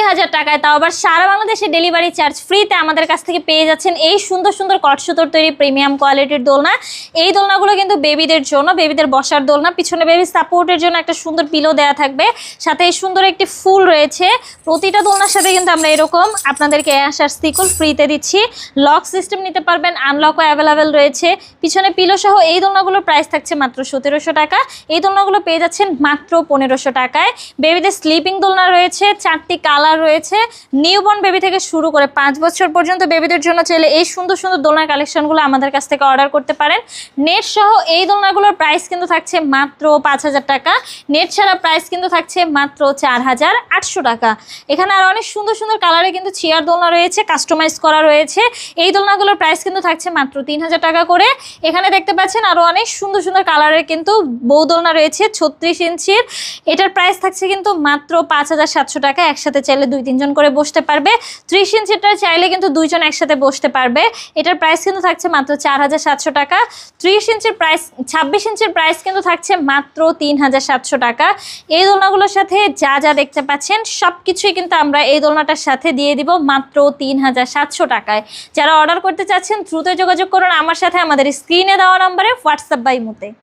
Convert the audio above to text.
৯৯,০০০ টাকায়, তাও আবার সারা বাংলাদেশে ডেলিভারি চার্জ ফ্রিতে আমাদের কাছ থেকে পেয়ে যাচ্ছেন এই সুন্দর সুন্দর কটসুতোর তৈরি প্রিমিয়াম কোয়ালিটির দোলনা। এই দোলনাগুলো কিন্তু বেবিদের জন্য, বেবিদের বসার দোলনা। পিছনে বেবি সাপোর্টের জন্য একটা সুন্দর পিলো দেওয়া থাকবে, সাথে এই সুন্দর একটি ফুল রয়েছে। প্রতিটা দোলনার সাথে কিন্তু আমরা এরকম আপনাদেরকে আসার স্টিকুল ফ্রিতে দিচ্ছি। লক সিস্টেম নিতে পারবেন, আনলকও অ্যাভেলেবেল রয়েছে। পিছনে পিলো সহ এই দোলনাগুলোর প্রাইস থাকছে মাত্র ১৭০০ টাকা। এই দোলনাগুলো পেয়ে যাচ্ছেন মাত্র ১৫০০ টাকায়। বেবিদের স্লিপিং দোলনা রয়েছে, 4টি কালার রয়েছে। নিউবর্ন বেবি থেকে শুরু করে 5 বছর পর্যন্ত বেবিদের জন্য চাইলে এই সুন্দর সুন্দর দোলনার কালেকশনগুলো আমাদের কাছ থেকে অর্ডার করতে পারেন। নেট সহ এই দোলনাগুলোর প্রাইস কিন্তু থাকছে মাত্র ৫,০০০ টাকা। নেট ছাড়া প্রাইস কিন্তু থাকছে মাত্র ৪,৮০০ টাকা। এখানে আর অনেক সুন্দর সুন্দর কালারে কিন্তু চেয়ার দোলনা রয়েছে, কাস্টমাইজ করা রয়েছে। এই দোলনাগুলোর প্রাইস কিন্তু থাকছে মাত্র ৩,০০০ টাকা করে। এখানে দেখতে পাচ্ছেন আরো অনেক সুন্দর সুন্দর কালারের কিন্তু বউ দোলনা রয়েছে ৩৬ ইঞ্চির। এটার প্রাইস থাকছে কিন্তু মাত্র ৫,৭০০ টাকা। একসাথে চাইলে 2-3 জন করে বসতে পারবে। 30 ইঞ্চিটা চাইলে কিন্তু 2 জন একসাথে বসতে পারবে। এটার প্রাইস কিন্তু থাকছে মাত্র ৪,৭০০ টাকা। 26 ইঞ্চির প্রাইস কিন্তু থাকছে মাত্র ৩,৭০০ টাকা। এই দোলনাগুলোর সাথে যা যা দেখতে পাচ্ছেন সবকিছুই কিন্তু আমরা এই দোলনাটার সাথে দিয়ে দিব মাত্র ৩,৭০০ টাকায়। যারা অর্ডার করতে চাচ্ছেন দ্রুত যোগাযোগ করুন আমার সাথে, আমাদের স্ক্রিনে দেওয়া নম্বরে হোয়াটসঅ্যাপ বা ইমোতে।